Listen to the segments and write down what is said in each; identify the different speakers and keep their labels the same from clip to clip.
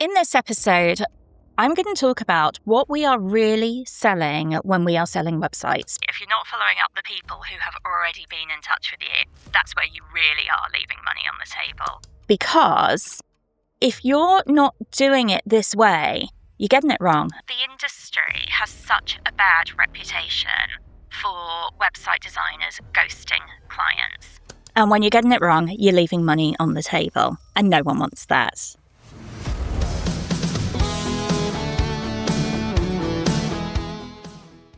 Speaker 1: In this episode, I'm going to talk about what we are really selling when we are selling websites. If you're not following up the people who have already been in touch with you, that's where you really are leaving money on the table. Because if you're not doing it this way, you're getting it wrong. The industry has such a bad reputation for website designers ghosting clients. And when you're getting it wrong, you're leaving money on the table. And no one wants that.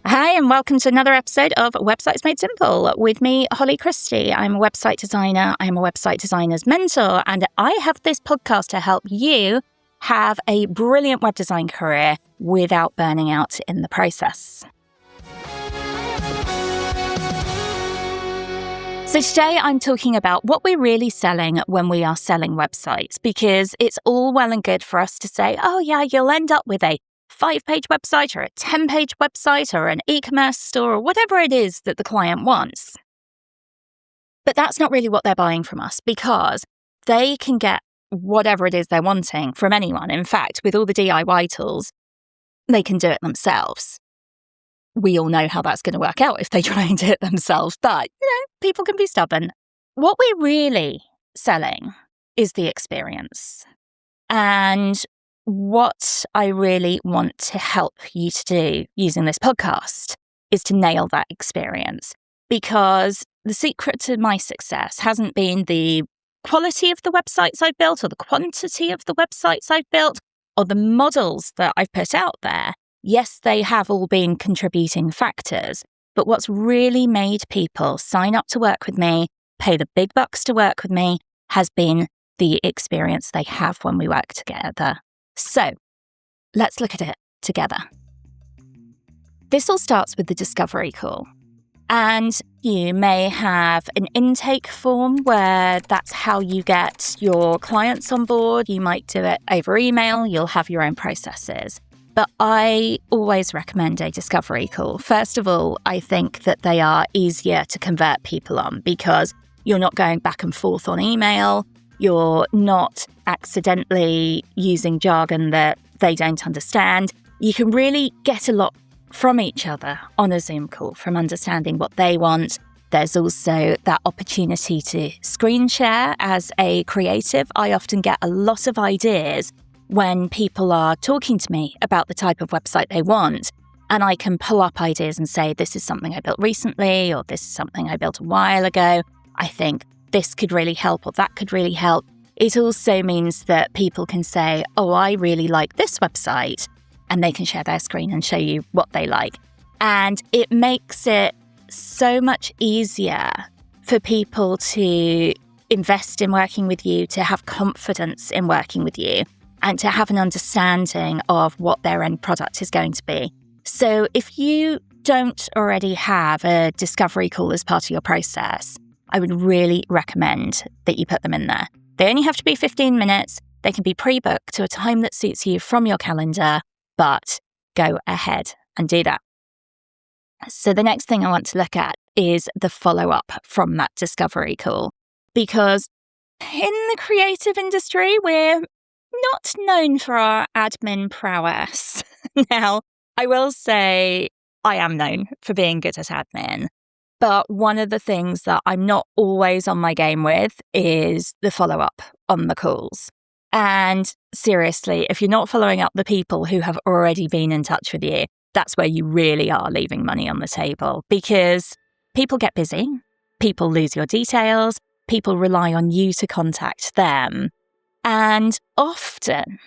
Speaker 1: Hi, and welcome to another episode of Websites Made Simple with me, Holly Christie. I'm a website designer. I'm a website designer's mentor, and I have this podcast to help you have a brilliant web design career without burning out in the process. So today I'm talking about what we're really selling when we are selling websites, because it's all well and good for us to say, oh yeah, you'll end up with a 5-page website or a 10-page website or an e-commerce store or whatever it is that the client wants. But that's not really what they're buying from us, because they can get whatever it is they're wanting from anyone. In fact, with all the DIY tools, they can do it themselves. We all know how that's going to work out if they try and do it themselves, but, people can be stubborn. What we're really selling is the experience. And what I really want to help you to do using this podcast is to nail that experience, because the secret to my success hasn't been the quality of the websites I've built or the quantity of the websites I've built or the models that I've put out there. Yes, they have all been contributing factors, but what's really made people sign up to work with me, pay the big bucks to work with me, has been the experience they have when we work together. So, let's look at it together. This all starts with the discovery call. And you may have an intake form where that's how you get your clients on board. You might do it over email. You'll have your own processes. But I always recommend a discovery call. First of all, I think that they are easier to convert people on because you're not going back and forth on email. You're not accidentally using jargon that they don't understand. You can really get a lot from each other on a Zoom call, from understanding what they want. There's also that opportunity to screen share. As a creative, I often get a lot of ideas when people are talking to me about the type of website they want. And I can pull up ideas and say, this is something I built recently, or this is something I built a while ago. I think this could really help, or that could really help. It also means that people can say, oh, I really like this website, and they can share their screen and show you what they like. And it makes it so much easier for people to invest in working with you, to have confidence in working with you, and to have an understanding of what their end product is going to be. So if you don't already have a discovery call as part of your process, I would really recommend that you put them in there. They only have to be 15 minutes. They can be pre-booked to a time that suits you from your calendar, but go ahead and do that. So the next thing I want to look at is the follow-up from that discovery call, because in the creative industry, we're not known for our admin prowess. Now, I will say I am known for being good at admin. But one of the things that I'm not always on my game with is the follow-up on the calls. And seriously, if you're not following up the people who have already been in touch with you, that's where you really are leaving money on the table, because people get busy, people lose your details, people rely on you to contact them. And often,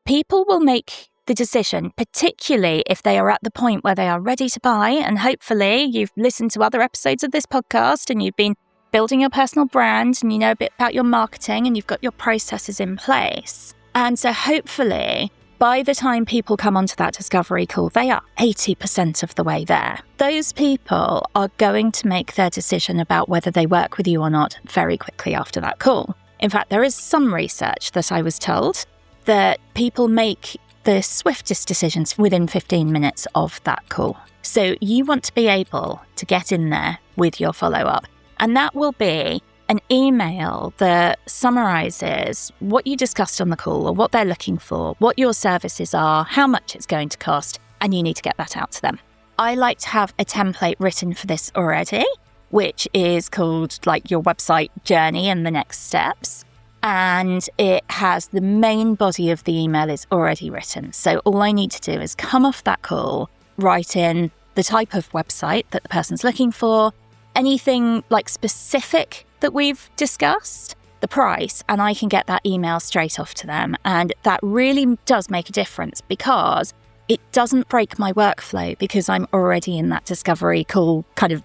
Speaker 1: people will make the decision, particularly if they are at the point where they are ready to buy. And hopefully you've listened to other episodes of this podcast and you've been building your personal brand and you know a bit about your marketing and you've got your processes in place. And so hopefully by the time people come onto that discovery call, they are 80% of the way there. Those people are going to make their decision about whether they work with you or not very quickly after that call. In fact, there is some research that I was told that people make the swiftest decisions within 15 minutes of that call. So you want to be able to get in there with your follow-up. And that will be an email that summarizes what you discussed on the call or what they're looking for, what your services are, how much it's going to cost, and you need to get that out to them. I like to have a template written for this already, which is called like your website journey and the next steps. And it has the main body of the email is already written. So all I need to do is come off that call, write in the type of website that the person's looking for, anything like specific that we've discussed, the price, and I can get that email straight off to them. And that really does make a difference because it doesn't break my workflow because I'm already in that discovery call kind of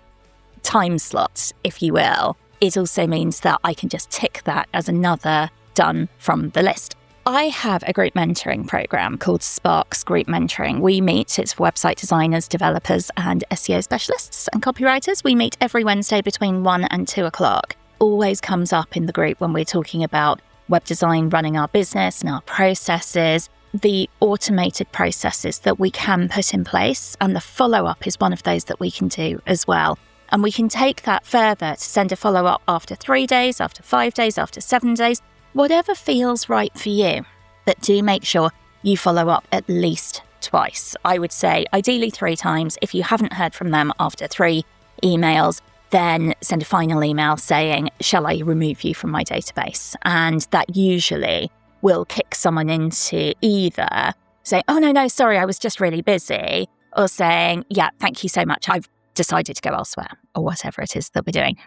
Speaker 1: time slot, if you will. It also means that I can just tick that as another done from the list. I have a group mentoring program called Sparks Group Mentoring. We meet, it's for website designers, developers, and SEO specialists and copywriters. We meet every Wednesday between 1 and 2 o'clock. Always comes up in the group when we're talking about web design, running our business and our processes, the automated processes that we can put in place. And the follow-up is one of those that we can do as well. And we can take that further to send a follow-up after 3 days, after 5 days, after 7 days, whatever feels right for you. But do make sure you follow up at least twice. I would say ideally 3 times. If you haven't heard from them after 3 emails, then send a final email saying, shall I remove you from my database? And that usually will kick someone into either saying, oh, no, sorry, I was just really busy, or saying, yeah, thank you so much, I've decided to go elsewhere, or whatever it is that we're doing.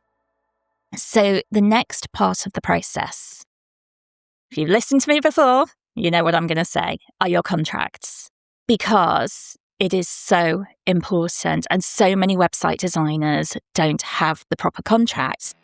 Speaker 1: So the next part of the process, if you've listened to me before, you know what I'm going to say, are your contracts. Because it is so important, and so many website designers don't have the proper contracts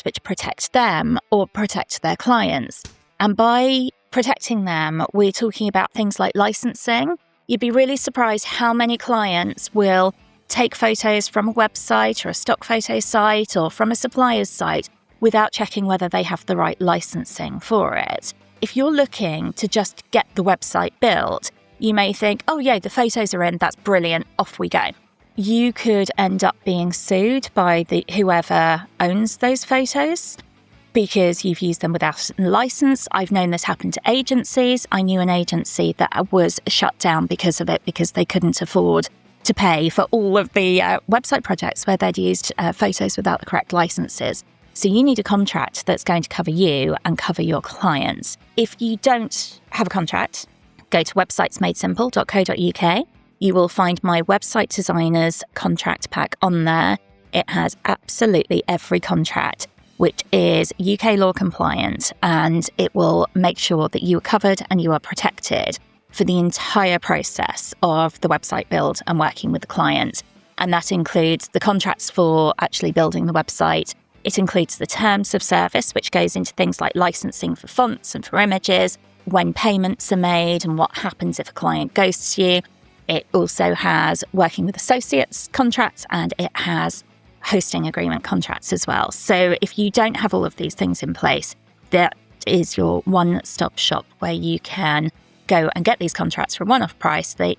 Speaker 1: which protect them or protect their clients. And by protecting them, we're talking about things like licensing. You'd be really surprised how many clients will take photos from a website or a stock photo site or from a supplier's site without checking whether they have the right licensing for it. If you're looking to just get the website built, you may think, oh yeah, the photos are in, that's brilliant, off we go. You could end up being sued by whoever owns those photos because you've used them without a license. I've known this happen to agencies. I knew an agency that was shut down because of it, because they couldn't afford to pay for all of the website projects where they'd used photos without the correct licenses. So you need a contract that's going to cover you and cover your clients. If you don't have a contract, go to websitesmadesimple.co.uk. You will find my website designer's contract pack on there. It has absolutely every contract which is UK law compliant, and it will make sure that you are covered and you are protected for the entire process of the website build and working with the client. And that includes the contracts for actually building the website. It includes the terms of service, which goes into things like licensing for fonts and for images, when payments are made and what happens if a client ghosts you. It also has working with associates contracts, and it has hosting agreement contracts as well. So if you don't have all of these things in place, that is your one-stop shop where you can go and get these contracts for a one-off price. They're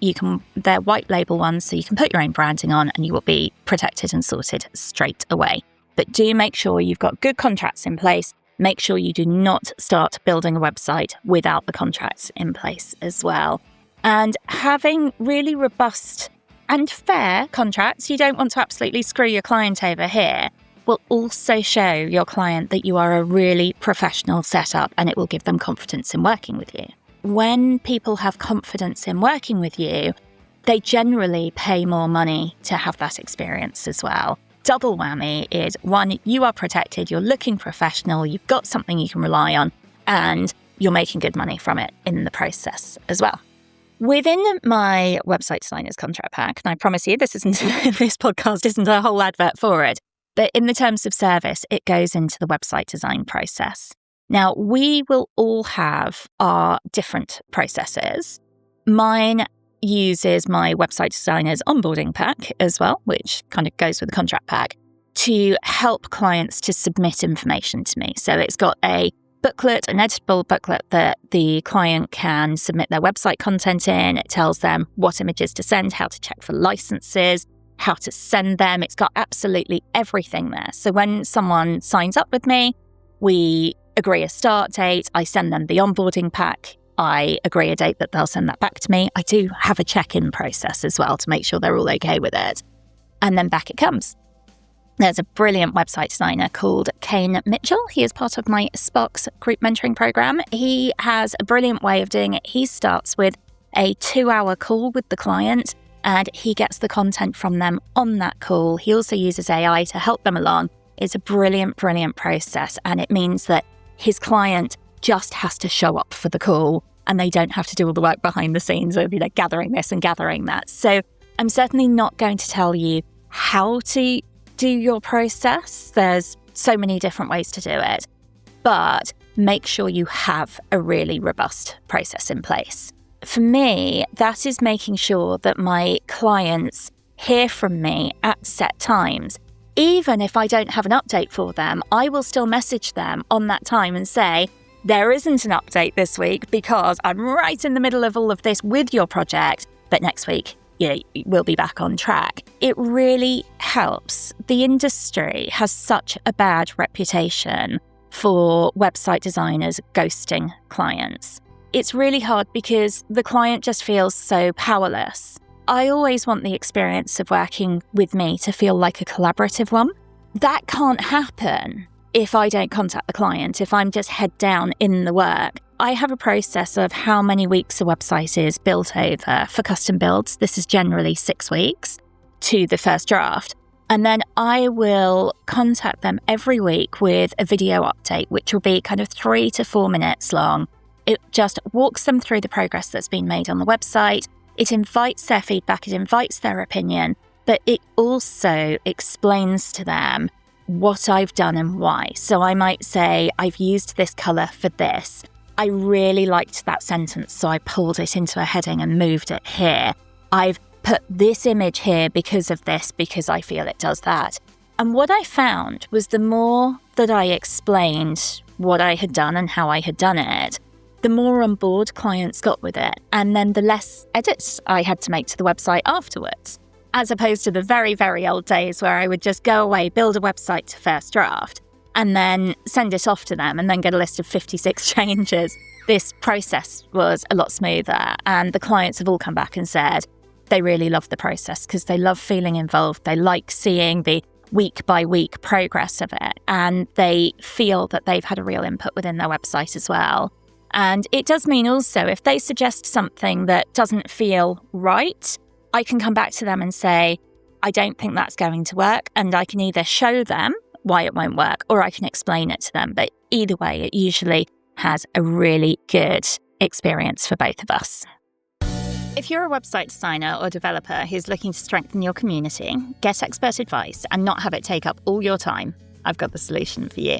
Speaker 1: white label ones, so you can put your own branding on and you will be protected and sorted straight away. But do make sure you've got good contracts in place. Make sure you do not start building a website without the contracts in place as well. And having really robust and fair contracts, you don't want to absolutely screw your client over here, will also show your client that you are a really professional setup, and it will give them confidence in working with you. When people have confidence in working with you, they generally pay more money to have that experience as well. Double whammy is, one, you are protected, you're looking professional, you've got something you can rely on, and you're making good money from it in the process as well. Within my website designer's contract pack, and I promise you this podcast isn't a whole advert for it, but in the terms of service, it goes into the website design process. Now, we will all have our different processes. Mine uses my website designer's onboarding pack as well, which kind of goes with the contract pack, to help clients to submit information to me. So it's got a booklet, an editable booklet that the client can submit their website content in. It tells them what images to send, how to check for licenses. how to send them. It's got absolutely everything there. So when someone signs up with me, we agree a start date. I send them the onboarding pack. I agree a date that they'll send that back to me. I do have a check-in process as well to make sure they're all okay with it. And then back it comes. There's a brilliant website designer called Kane Mitchell. He is part of my Sparks group mentoring program. He has a brilliant way of doing it. He starts with a 2-hour call with the client, and he gets the content from them on that call. He also uses AI to help them along. It's a brilliant, brilliant process. And it means that his client just has to show up for the call and they don't have to do all the work behind the scenes of, gathering this and gathering that. So I'm certainly not going to tell you how to do your process. There's so many different ways to do it, but make sure you have a really robust process in place. For me, that is making sure that my clients hear from me at set times. Even if I don't have an update for them, I will still message them on that time and say, there isn't an update this week because I'm right in the middle of all of this with your project, but next week, we'll be back on track. It really helps. The industry has such a bad reputation for website designers ghosting clients. It's really hard because the client just feels so powerless. I always want the experience of working with me to feel like a collaborative one. That can't happen if I don't contact the client, if I'm just head down in the work. I have a process of how many weeks a website is built over for custom builds. This is generally 6 weeks to the first draft. And then I will contact them every week with a video update, which will be kind of 3 to 4 minutes long. It just walks them through the progress that's been made on the website. It invites their feedback, it invites their opinion, but it also explains to them what I've done and why. So I might say, I've used this colour for this. I really liked that sentence, so I pulled it into a heading and moved it here. I've put this image here because of this, because I feel it does that. And what I found was the more that I explained what I had done and how I had done it, the more on board clients got with it, and then the less edits I had to make to the website afterwards, as opposed to the very, very old days where I would just go away, build a website to first draft, and then send it off to them and then get a list of 56 changes. This process was a lot smoother, and the clients have all come back and said they really love the process because they love feeling involved. They like seeing the week by week progress of it, and they feel that they've had a real input within their website as well. And it does mean also if they suggest something that doesn't feel right, I can come back to them and say, I don't think that's going to work. And I can either show them why it won't work, or I can explain it to them. But either way, it usually has a really good experience for both of us. If you're a website designer or developer who's looking to strengthen your community, get expert advice, and not have it take up all your time, I've got the solution for you.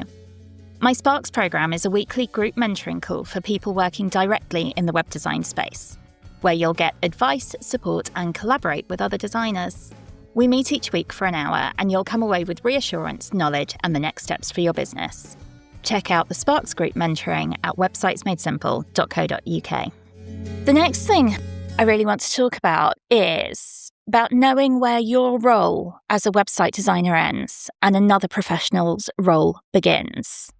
Speaker 1: My Sparks program is a weekly group mentoring call for people working directly in the web design space, where you'll get advice, support, and collaborate with other designers. We meet each week for an hour, and you'll come away with reassurance, knowledge, and the next steps for your business. Check out the Sparks group mentoring at websitesmadesimple.co.uk. The next thing I really want to talk about is about knowing where your role as a website designer ends and another professional's role begins.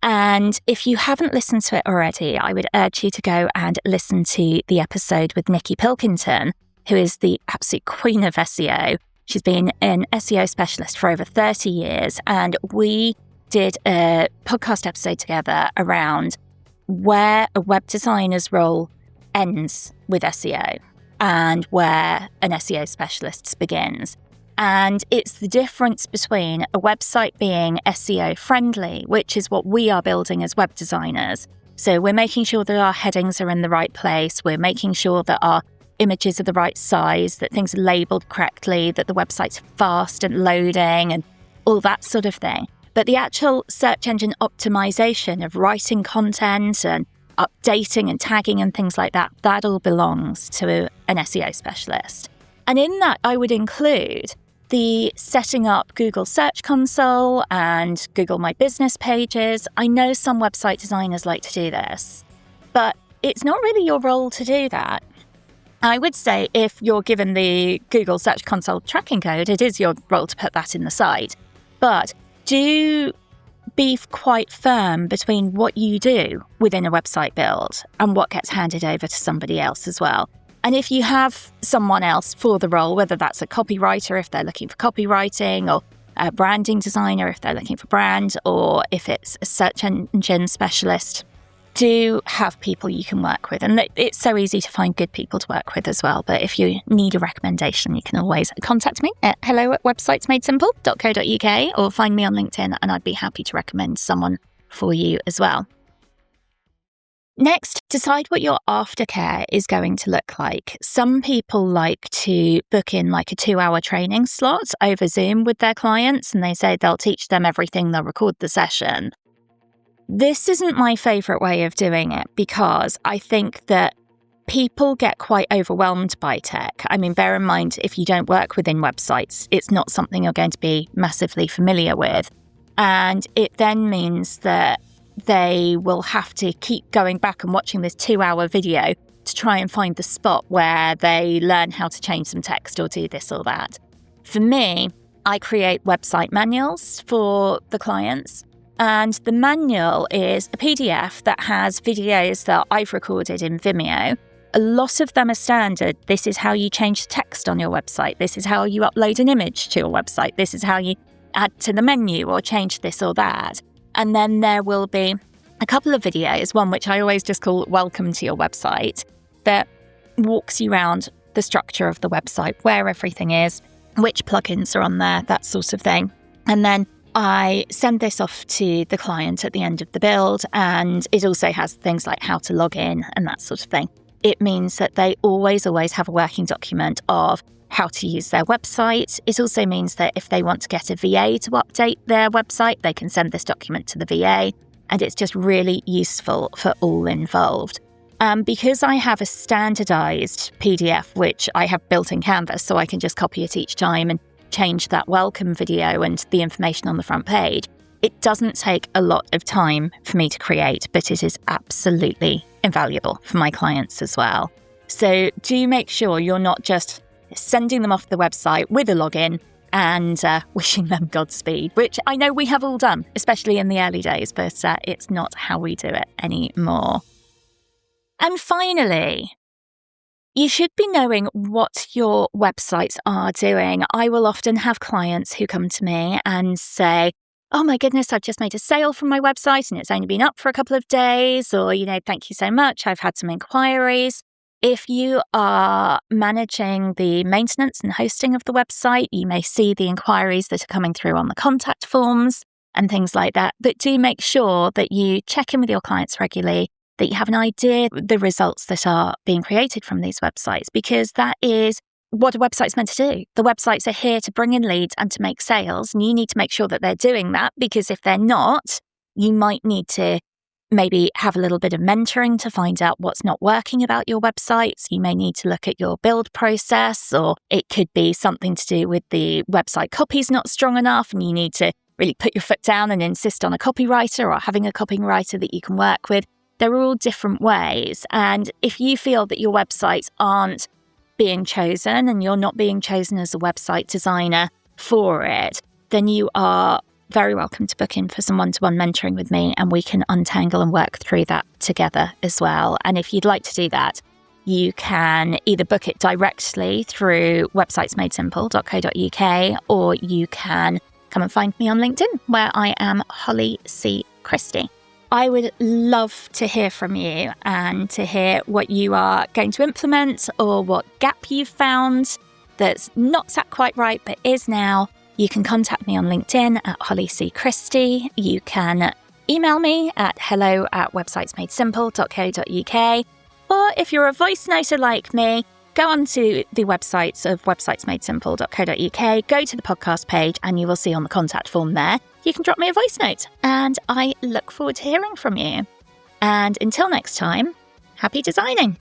Speaker 1: And if you haven't listened to it already, I would urge you to go and listen to the episode with Nikki Pilkington, who is the absolute queen of SEO. She's been an SEO specialist for over 30 years, and we did a podcast episode together around where a web designer's role ends with SEO and where an SEO specialist begins. And it's the difference between a website being SEO friendly, which is what we are building as web designers. So we're making sure that our headings are in the right place. We're making sure that our images are the right size, that things are labeled correctly, that the website's fast and loading and all that sort of thing. But the actual search engine optimization of writing content and updating and tagging and things like that, that all belongs to an SEO specialist. And in that, I would include the setting up Google Search Console and Google My Business pages. I know some website designers like to do this, but it's not really your role to do that. I would say if you're given the Google Search Console tracking code, it is your role to put that in the site. But do be quite firm between what you do within a website build and what gets handed over to somebody else as well. And if you have someone else for the role, whether that's a copywriter if they're looking for copywriting, or a branding designer if they're looking for brand, or if it's a search engine specialist, do have people you can work with. And it's so easy to find good people to work with as well. But if you need a recommendation, you can always contact me at hello@websitesmadesimple.co.uk or find me on LinkedIn, and I'd be happy to recommend someone for you as well. Next, decide what your aftercare is going to look like. Some people like to book in like a 2-hour training slot over Zoom with their clients, and they say they'll teach them everything, they'll record the session. This isn't my favourite way of doing it because I think that people get quite overwhelmed by tech. I mean, bear in mind, if you don't work within websites, it's not something you're going to be massively familiar with. And it then means that they will have to keep going back and watching this 2-hour video to try and find the spot where they learn how to change some text or do this or that. For me, I create website manuals for the clients. And the manual is a PDF that has videos that I've recorded in Vimeo. A lot of them are standard. This is how you change text on your website. This is how you upload an image to your website. This is how you add to the menu or change this or that. And then there will be a couple of videos, one which I always just call Welcome to Your Website, that walks you around the structure of the website, where everything is, which plugins are on there, that sort of thing. And then I send this off to the client at the end of the build, and it also has things like how to log in and that sort of thing. It means that they always have a working document of how to use their website. It also means that if they want to get a VA to update their website, they can send this document to the VA, and it's just really useful for all involved. Because I have a standardized PDF, which I have built in Canvas, so I can just copy it each time and change that welcome video and the information on the front page, it doesn't take a lot of time for me to create, but it is absolutely invaluable for my clients as well. So do make sure you're not just sending them off the website with a login and wishing them Godspeed, which I know we have all done, especially in the early days, but it's not how we do it anymore. And finally, you should be knowing what your websites are doing. I will often have clients who come to me and say, oh my goodness, I've just made a sale from my website and it's only been up for a couple of days, or, thank you so much, I've had some inquiries. If you are managing the maintenance and hosting of the website, you may see the inquiries that are coming through on the contact forms and things like that. But do make sure that you check in with your clients regularly, that you have an idea of the results that are being created from these websites, because that is what a website's meant to do. The websites are here to bring in leads and to make sales, and you need to make sure that they're doing that, because if they're not, you might need to maybe have a little bit of mentoring to find out what's not working about your websites. You may need to look at your build process, or it could be something to do with the website copy's not strong enough and you need to really put your foot down and insist on a copywriter or having a copywriter that you can work with. They're all different ways. And if you feel that your websites aren't being chosen and you're not being chosen as a website designer for it, then you are very welcome to book in for some one-to-one mentoring with me, and we can untangle and work through that together as well. And if you'd like to do that, you can either book it directly through websitesmadesimple.co.uk, or you can come and find me on LinkedIn, where I am Holly C. Christie. I would love to hear from you and to hear what you are going to implement or what gap you've found that's not sat quite right but is now. You can contact me on LinkedIn at Holly C. Christie. You can email me at hello@websitesmadesimple.co.uk. Or if you're a voice noter like me, go onto the websites of websitesmadesimple.co.uk, go to the podcast page, and you will see on the contact form there, you can drop me a voice note. And I look forward to hearing from you. And until next time, happy designing.